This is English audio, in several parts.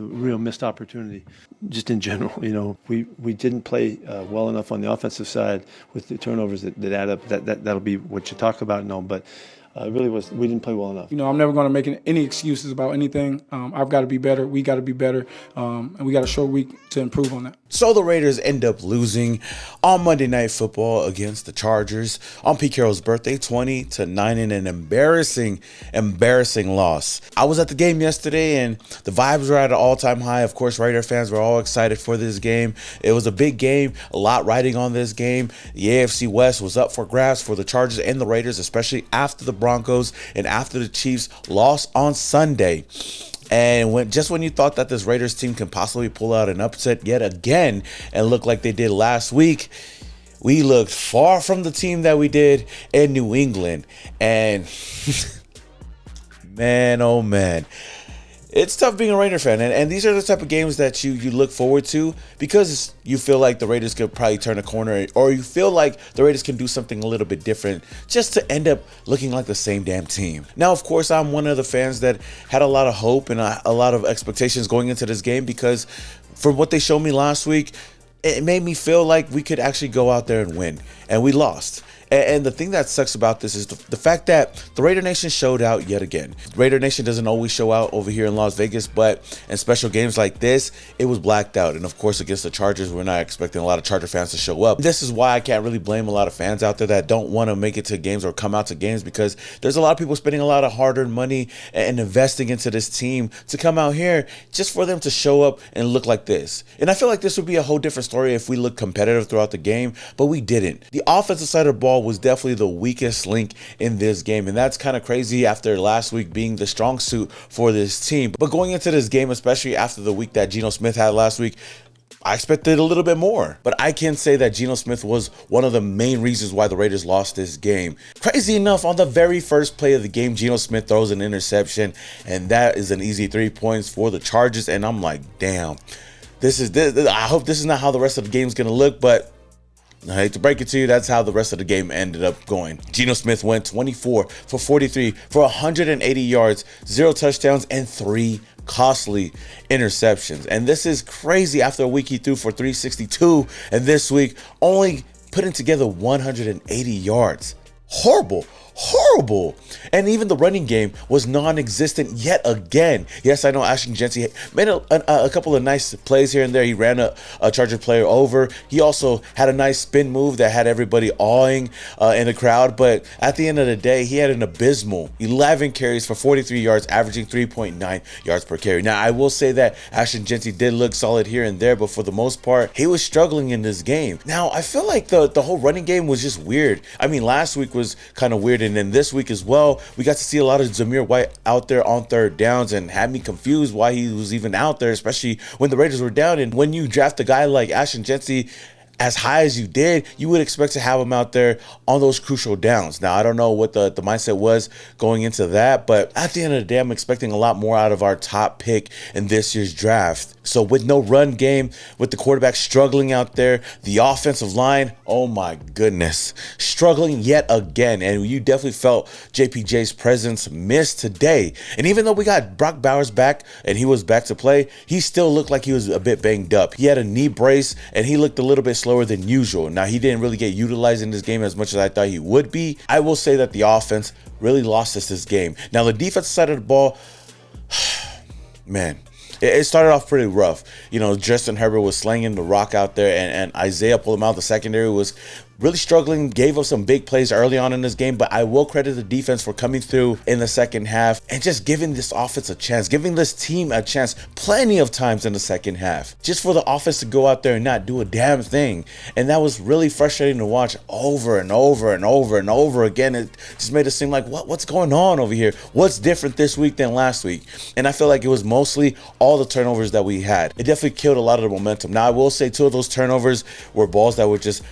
Real missed opportunity, just in general. We didn't play well enough on the offensive side with the turnovers that add up. That'll be what you talk about, but it really was. We didn't play well enough. I'm never going to make any excuses about anything. I've got to be better. We got to be better, and we got a short week to improve on that. So the Raiders end up losing on Monday Night Football against the Chargers on Pete Carroll's birthday, 20-9, in an embarrassing loss. I was at the game yesterday, and the vibes were at an all-time high. Of course, Raider fans were all excited for this game. It was a big game, a lot riding on this game. The AFC West was up for grabs for the Chargers and the Raiders, especially after the Broncos and after the Chiefs lost on Sunday. And when you thought that this Raiders team can possibly pull out an upset yet again and look like they did last week, we looked far from the team that we did in New England. And man, oh man, it's tough being a Raider fan. And these are the type of games that you look forward to because you feel like the Raiders could probably turn a corner, or you feel like the Raiders can do something a little bit different just to end up looking like the same damn team. Now, of course, I'm one of the fans that had a lot of hope and a lot of expectations going into this game because from what they showed me last week, it made me feel like we could actually go out there and win, and we lost. And the thing that sucks about this is the fact that the Raidernation showed out yet again. Raidernation doesn't always show out over here in Las Vegas, but in special games like this, it was blacked out. And of course, against the Chargers, we're not expecting a lot of Charger fans to show up. This is why I can't really blame a lot of fans out there that don't want to make it to games or come out to games, because there's a lot of people spending a lot of hard-earned money and investing into this team to come out here just for them to show up and look like this. And I feel like this would be a whole different story if we looked competitive throughout the game, but we didn't. The offensive side of the ball was definitely the weakest link in this game, and that's kind of crazy after last week being the strong suit for this team. But going into this game, especially after the week that Geno Smith had last week, I expected a little bit more. But I can say that Geno Smith was one of the main reasons why the Raiders lost this game. Crazy enough, on the very first play of the game, Geno Smith throws an interception, and that is an easy 3 points for the Chargers. And I'm like, damn, I hope this is not how the rest of the game is going to look, but I hate to break it to you, that's how the rest of the game ended up going. Geno Smith went 24 for 43 for 180 yards, 0 touchdowns, and 3 costly interceptions. And this is crazy after a week he threw for 362, and this week only putting together 180 yards. Horrible. And even the running game was non-existent yet again. Yes, I know Ashton Jeanty made a couple of nice plays here and there. He ran a Charger player over. He also had a nice spin move that had everybody awing in the crowd. But at the end of the day, he had an abysmal 11 carries for 43 yards, averaging 3.9 yards per carry. Now, I will say that Ashton Jeanty did look solid here and there, but for the most part, he was struggling in this game. Now, I feel like the whole running game was just weird. I mean, last week was kind of weird, and then this week as well, we got to see a lot of Zamir White out there on third downs, and had me confused why he was even out there, especially when the Raiders were down. And when you draft a guy like Ashton Jeanty as high as you did, you would expect to have him out there on those crucial downs. Now, I don't know what the mindset was going into that, but at the end of the day, I'm expecting a lot more out of our top pick in this year's draft. So with no run game, with the quarterback struggling out there, the offensive line, oh my goodness, struggling yet again. And you definitely felt JPJ's presence missed today. And even though we got Brock Bowers back and he was back to play, he still looked like he was a bit banged up. He had a knee brace and he looked a little bit slower than usual. Now, he didn't really get utilized in this game as much as I thought he would be. I will say that the offense really lost us this game. Now, the defensive side of the ball, man, it started off pretty rough. Justin Herbert was slinging the rock out there, and Isaiah pulled him out. The secondary was really struggling, gave us some big plays early on in this game, but I will credit the defense for coming through in the second half and just giving this offense a chance, giving this team a chance plenty of times in the second half, just for the offense to go out there and not do a damn thing. And that was really frustrating to watch over and over and over and over again. It just made it seem like, what's going on over here? What's different this week than last week? And I feel like it was mostly all the turnovers that we had. It definitely killed a lot of the momentum. Now, I will say 2 of those turnovers were balls that were just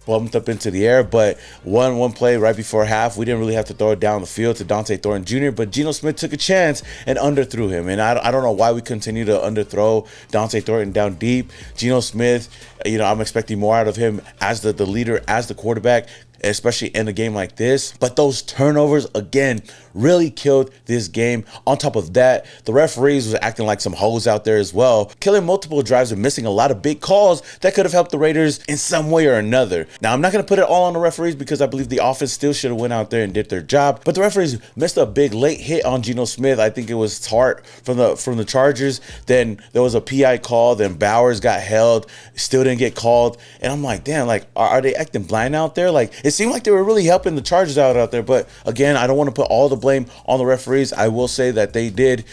bumped up into the air, but one play right before half, we didn't really have to throw it down the field to Dante Thornton Jr., but Geno Smith took a chance and underthrew him. And I don't know why we continue to underthrow Dante Thornton down deep. Geno Smith, I'm expecting more out of him as the leader, as the quarterback. especially in a game like this. But those turnovers, again, really killed this game. On top of that, the referees was acting like some hoes out there as well, killing multiple drives and missing a lot of big calls that could have helped the Raiders in some way or another. Now, I'm not going to put it all on the referees because I believe the offense still should have went out there and did their job. But the referees missed a big late hit on Geno Smith. I think it was Hart from the Chargers. Then there was a PI call. Then Bowers got held, still didn't get called. And I'm like, damn, like, are they acting blind out there? Like, it seemed like they were really helping the Chargers out there. But again, I don't want to put all the blame on the referees. I will say that they did,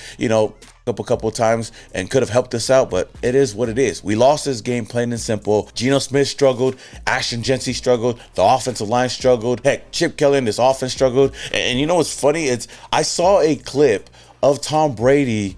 up a couple of times and could have helped us out, but it is what it is. We lost this game plain and simple. Geno Smith struggled, Ashton Jeanty struggled, the offensive line struggled, heck, Chip Kelly and this offense struggled. And you know what's funny? I saw a clip of Tom Brady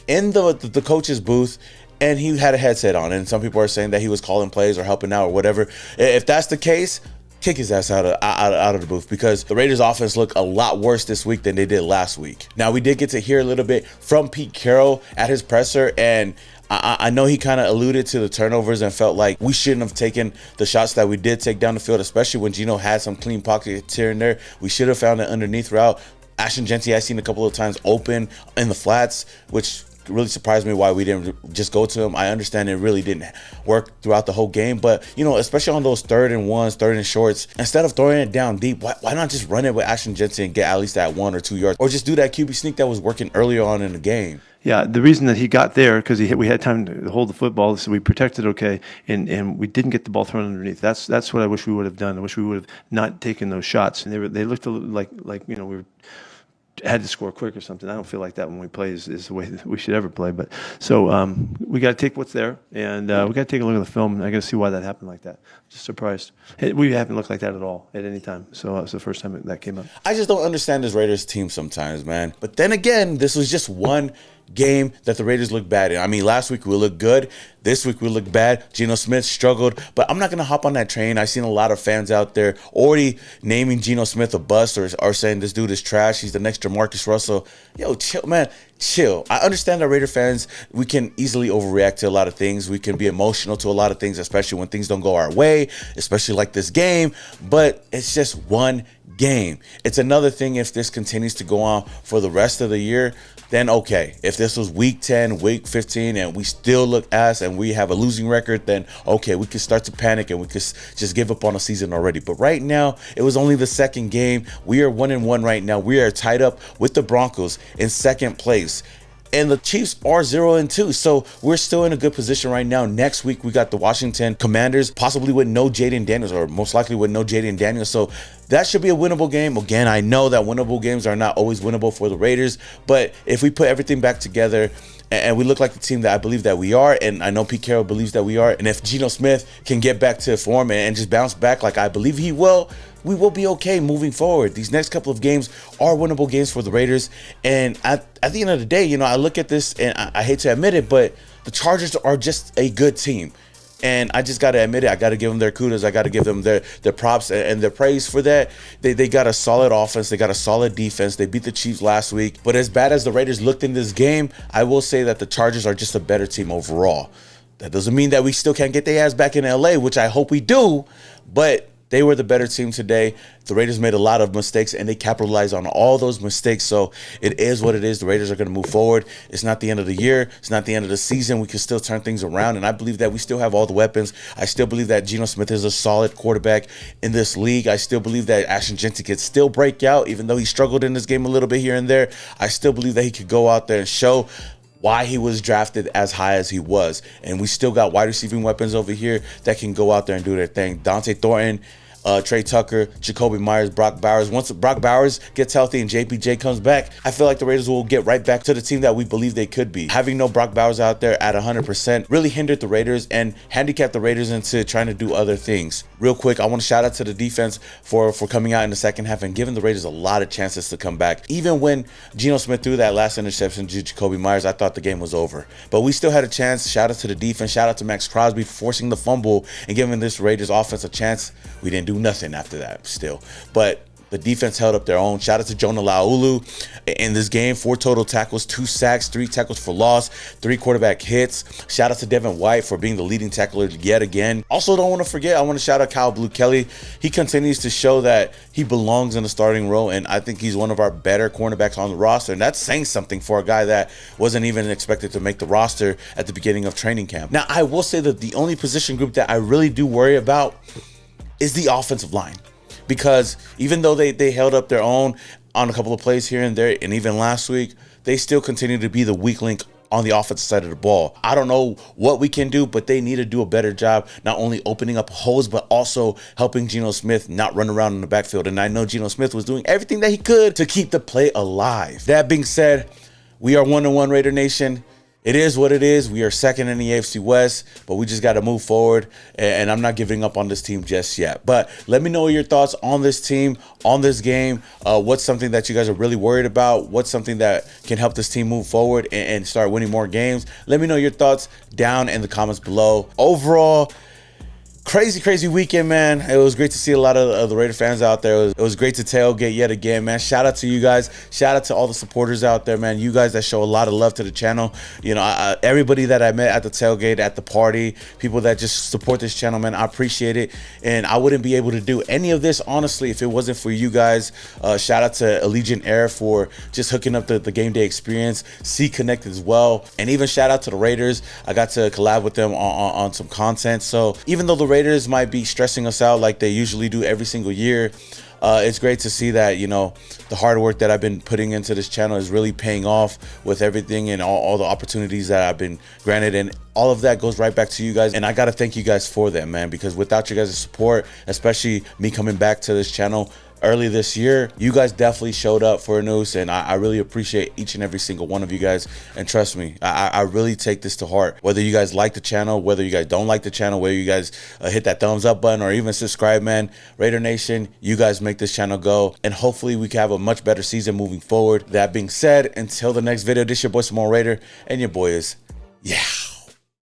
in the coach's booth, and he had a headset on, and some people are saying that he was calling plays or helping out or whatever. If that's the case, kick his ass out of the booth, because the Raiders offense looked a lot worse this week than they did last week. Now, we did get to hear a little bit from Pete Carroll at his presser, and I know he kind of alluded to the turnovers and felt like we shouldn't have taken the shots that we did take down the field, especially when Geno had some clean pockets here and there. We should have found an underneath route. Ashton Jeanty, I seen a couple of times open in the flats, which really surprised me why we didn't just go to him. I understand it really didn't work throughout the whole game, but especially on those 3rd and 1s, 3rd and shorts, instead of throwing it down deep, why not just run it with Ashton Jeanty and get at least that 1 or 2 yards, or just do that QB sneak that was working earlier on in the game? Yeah, the reason that he got there because we had time to hold the football, so we protected okay, and we didn't get the ball thrown underneath. That's what I wish we would have done. I wish we would have not taken those shots, and they looked a little like we were had to score quick or something. I don't feel like that when we play is the way that we should ever play. But so we got to take what's there, and we got to take a look at the film, and I got to see why that happened like that. Just surprised. We haven't looked like that at all at any time. So it's the first time that came up. I just don't understand this Raiders team sometimes, man. But then again, this was just one game that the Raiders looked bad in. I mean, last week we looked good. This week we looked bad. Geno Smith struggled, but I'm not going to hop on that train. I've seen a lot of fans out there already naming Geno Smith a bust or saying this dude is trash. He's the next Jamarcus Russell. Yo, chill, man. Chill. I understand that Raider fans, we can easily overreact to a lot of things. We can be emotional to a lot of things, especially when things don't go our way, especially like this game. But it's just one game. It's another thing if this continues to go on for the rest of the year. Then okay, if this was week 10, week 15, and we still look ass and we have a losing record, then okay, we could start to panic and we could just give up on the season already. But right now, it was only the second game. We are 1-1 right now. We are tied up with the Broncos in second place. And the Chiefs are 0-2, so we're still in a good position right now. Next week, we got the Washington Commanders, possibly with no Jaden Daniels, or most likely with no Jaden Daniels. So that should be a winnable game. Again, I know that winnable games are not always winnable for the Raiders, but if we put everything back together and we look like the team that I believe that we are, and I know Pete Carroll believes that we are, and if Geno Smith can get back to form and just bounce back like I believe he will, we will be okay moving forward. These next couple of games are winnable games for the Raiders. And at the end of the day, I look at this and I hate to admit it, but the Chargers are just a good team. And I just got to admit it. I got to give them their kudos. I got to give them their props and their praise for that. They got a solid offense. They got a solid defense. They beat the Chiefs last week. But as bad as the Raiders looked in this game, I will say that the Chargers are just a better team overall. That doesn't mean that we still can't get their ass back in LA, which I hope we do. But they were the better team today. The Raiders made a lot of mistakes, and they capitalized on all those mistakes. So it is what it is. The Raiders are going to move forward. It's not the end of the year. It's not the end of the season. We can still turn things around, and I believe that we still have all the weapons. I still believe that Geno Smith is a solid quarterback in this league. I still believe that Ashton Jeanty could still break out, even though he struggled in this game a little bit here and there. I still believe that he could go out there and show why he was drafted as high as he was. And we still got wide receiving weapons over here that can go out there and do their thing. Dante Thornton, Trey Tucker, Jacoby Myers, Brock Bowers. Once Brock Bowers gets healthy and JPJ comes back, I feel like the Raiders will get right back to the team that we believe they could be. Having no Brock Bowers out there at 100% really hindered the Raiders and handicapped the Raiders into trying to do other things. Real quick, I want to shout out to the defense for coming out in the second half and giving the Raiders a lot of chances to come back. Even when Geno Smith threw that last interception to Jacoby Myers, I thought the game was over. But we still had a chance. Shout out to the defense. Shout out to Max Crosby for forcing the fumble and giving this Raiders offense a chance. We didn't do nothing after that still. But The defense held up their own. Shout out to Jonah Laulu in this game. 4 total tackles, 2 sacks, 3 tackles for loss, 3 quarterback hits. Shout out to Devin White for being the leading tackler yet again. Also, don't want to forget, I want to shout out Kyle Blue Kelly. He continues to show that he belongs in the starting role, and I think he's one of our better cornerbacks on the roster. And that's saying something for a guy that wasn't even expected to make the roster at the beginning of training camp. Now, I will say that the only position group that I really do worry about is the offensive line. Because even though they held up their own on a couple of plays here and there, and even last week, they still continue to be the weak link on the offensive side of the ball. I don't know what we can do, but they need to do a better job, not only opening up holes, but also helping Geno Smith not run around in the backfield. And I know Geno Smith was doing everything that he could to keep the play alive. That being said, we are 1-1 Raider Nation. It is what it is. We are second in the AFC West, but we just got to move forward, and I'm not giving up on this team just yet. But let me know your thoughts on this team, on this game. What's something that you guys are really worried about? What's something that can help this team move forward and start winning more games? Let me know your thoughts down in the comments below. Overall, crazy weekend, man. It was great to see a lot of the Raider fans out there. It was great to tailgate yet again, man. Shout out to you guys. Shout out to all the supporters out there, man. You guys that show a lot of love to the channel. You know, everybody that I met at the tailgate, at the party, people that just support this channel, man, I appreciate it. And I wouldn't be able to do any of this, honestly, if it wasn't for you guys. Shout out to Allegiant Air for just hooking up the game day experience. C Connect as well. And even shout out to the Raiders. I got to collab with them on some content. So even though the Raiders might be stressing us out like they usually do every single year, it's great to see that, you know, the hard work that I've been putting into this channel is really paying off with everything and all the opportunities that I've been granted. And all of that goes right back to you guys. And I got to thank you guys for that, man, because without you guys' support, especially me coming back to this channel early this year, you guys definitely showed up for a news, and I really appreciate each and every single one of you guys. And trust me, I really take this to heart. Whether you guys like the channel, whether you guys don't like the channel, whether you guys hit that thumbs up button or even subscribe, man, Raider Nation, you guys make this channel go, and hopefully we can have a much better season moving forward. That being said, until the next video, this your boy Simone Raider, and your boy is, yeah.